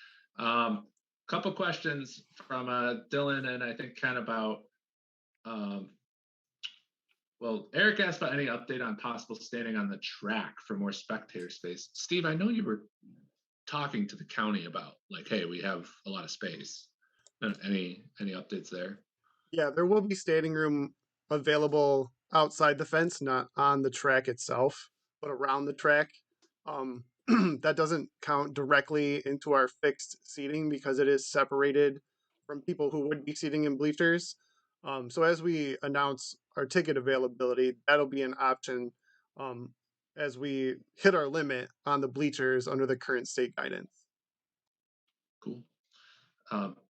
Couple questions from Dylan, and I think kind of about well, Eric asked about any update on possible standing on the track for more spectator space. Steve, I know you were talking to the county about like, hey, we have a lot of space. Any updates there? Yeah, there will be standing room available outside the fence, not on the track itself, but around the track. That doesn't count directly into our fixed seating because it is separated from people who would be seating in bleachers. So as we announce our ticket availability, that'll be an option as we hit our limit on the bleachers under the current state guidance. Cool.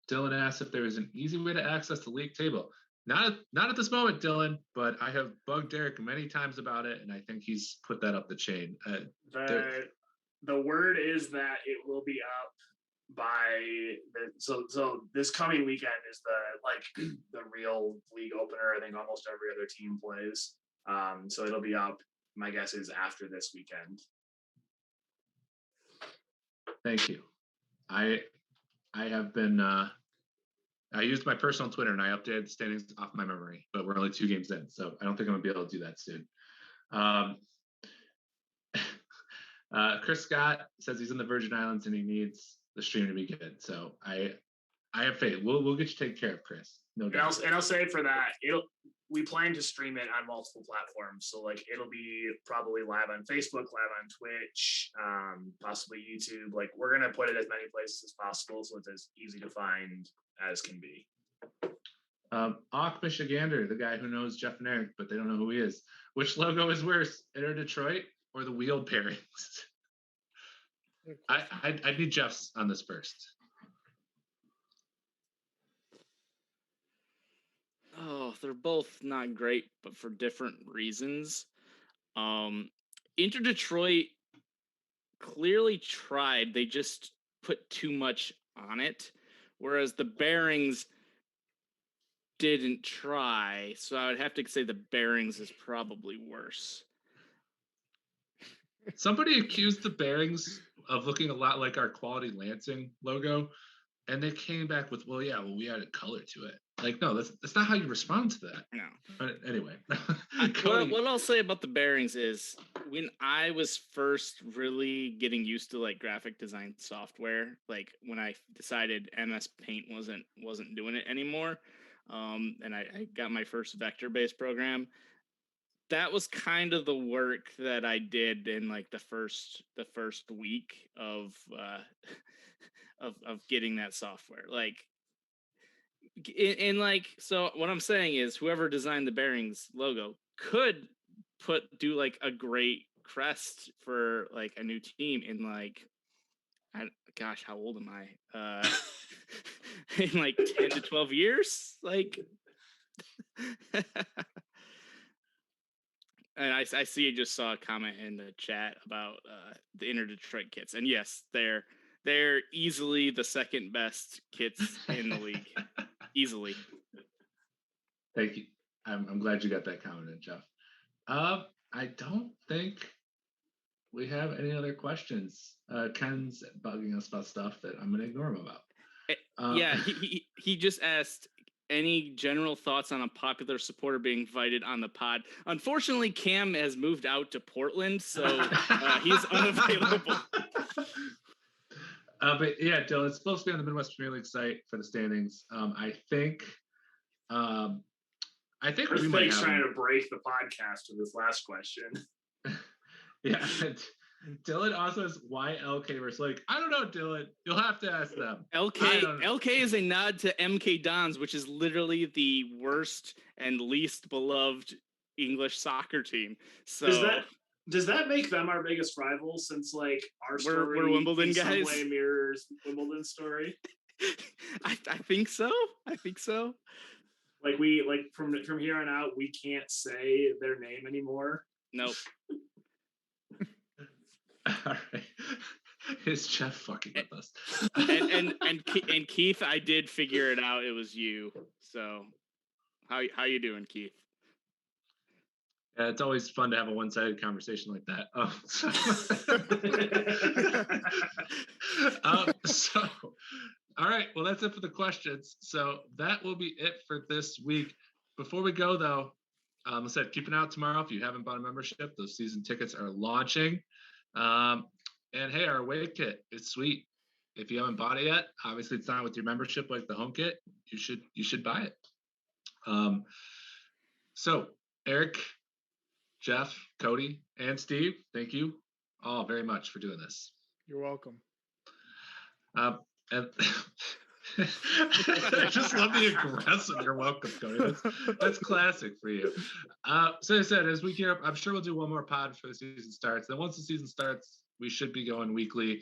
Dylan asked if there is an easy way to access the league table. Not at this moment, Dylan, but I have bugged Derek many times about it, and I think he's put that up the chain. The word is that it will be up by so this coming weekend is the real league opener. I think almost every other team plays. So it'll be up. My guess is after this weekend. Thank you. I have been I used my personal Twitter and I updated the standings off my memory, but we're only 2 games in, so I don't think I'm gonna be able to do that soon. Chris Scott says he's in the Virgin Islands and he needs the stream to be good. So I have faith. We'll get you taken care of, Chris. No doubt. And I'll say for that, we plan to stream it on multiple platforms. So like it'll be probably live on Facebook, live on Twitch, possibly YouTube. Like we're gonna put it as many places as possible so it's as easy to find as can be. Auk Michigander, the guy who knows Jeff and Eric, but they don't know who he is. Which logo is worse, Inter Detroit or the wheel pairings? I need Jeff's on this first. Oh, they're both not great, but for different reasons. Inter Detroit clearly tried. They just put too much on it, whereas the bearings didn't try. So I would have to say the bearings is probably worse. Somebody accused the bearings of looking a lot like our Quality Lansing logo, and they came back with, well, we added color to it. Like, no, that's not how you respond to that. No. But anyway. What I'll say about the bearings is when I was first really getting used to like graphic design software, like when I decided MS Paint wasn't doing it anymore, and I got my first vector-based program, that was kind of the work that I did in like the first week of getting that software. Like, so what I'm saying is whoever designed the bearings logo could do like a great crest for like a new team in like, gosh, how old am I? In like 10 to 12 years, like. And I see you just saw a comment in the chat about the Inter Detroit kits, and yes, they're easily the second best kits in the league, easily. Thank you. I'm glad you got that comment in, Jeff. I don't think we have any other questions. Ken's bugging us about stuff that I'm going to ignore him about. Yeah, he just asked, any general thoughts on a popular supporter being invited on the pod? Unfortunately, Cam has moved out to Portland, so he's unavailable. But yeah, Dylan, it's supposed to be on the Midwest Premier League site for the standings. I think we might have trying to break the podcast with this last question. Yeah. Dylan also has why LK versus Lake. I don't know, Dylan. You'll have to ask them. LK is a nod to MK Dons, which is literally the worst and least beloved English soccer team. So does that make them our biggest rival, since like our story we're Wimbledon in guys? some way mirrors Wimbledon's story? I think so. Like from here on out, we can't say their name anymore. Nope. All right. Is Jeff fucking with us? and Keith, I did figure it out. It was you. So how you doing, Keith? Yeah, it's always fun to have a one-sided conversation like that. So, all right. Well, that's it for the questions. So that will be it for this week. Before we go, though, I said keep an eye out tomorrow. If you haven't bought a membership, those season tickets are launching. And hey, our away kit is sweet. If you haven't bought it yet, obviously it's not with your membership like the home kit. You should buy it. So Eric, Jeff, Cody, and Steve, thank you all very much for doing this. You're welcome. And I just love the aggressive. You're welcome, Cody. That's classic for you. So I said, as we gear up, I'm sure we'll do one more pod before the season starts. Then once the season starts, we should be going weekly.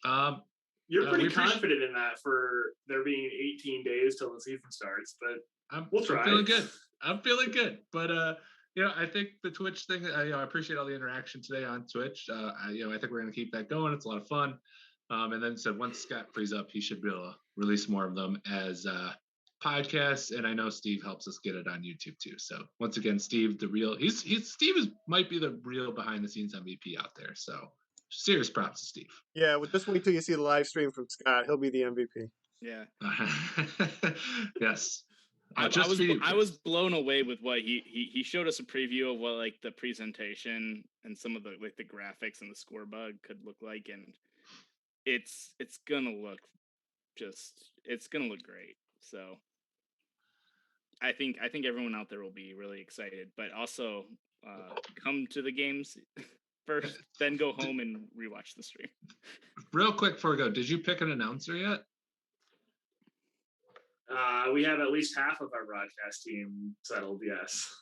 You're pretty confident in that for there being 18 days till the season starts, but we'll try. I'm feeling good. But I think the Twitch thing. I appreciate all the interaction today on Twitch. I think we're going to keep that going. It's a lot of fun. And then said once Scott frees up, he should be able to release more of them as podcasts. And I know Steve helps us get it on YouTube too. So once again, Steve, might be the real behind the scenes MVP out there. So serious props to Steve. Yeah, just wait till you see the live stream from Scott. He'll be the MVP. Yeah. Yes. I was blown away with what he showed us a preview of what like the presentation and some of the like the graphics and the score bug could look like, and it's gonna look great. So I think everyone out there will be really excited, but also come to the games first, then go home and rewatch the stream. Real quick before we go, did you pick an announcer yet? We have at least half of our broadcast team settled, yes.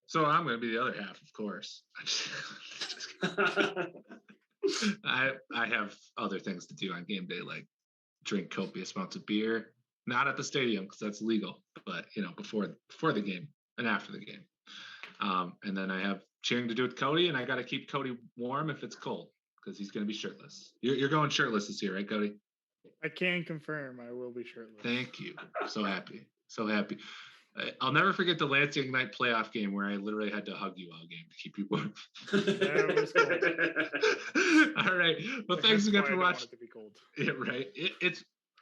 So I'm going to be the other half, of course. I have other things to do on game day, like drink copious amounts of beer, not at the stadium because that's legal, but before the game and after the game. And then I have cheering to do with Cody, and I got to keep Cody warm if it's cold because he's going to be shirtless. You're going shirtless this year, right, Cody? I can confirm I will be shirtless. Thank you. So happy. I'll never forget the Lansing Ignite playoff game where I literally had to hug you all game to keep you warm. That was cold. All right. Well, thanks again for watching. I want it to be cold. Yeah, right.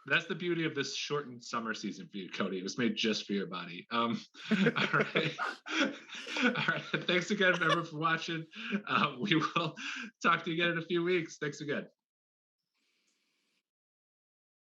That's the beauty of this shortened summer season for you, Cody. It was made just for your body. All right. All right. Thanks again, everyone, for watching. We will talk to you again in a few weeks. Thanks again.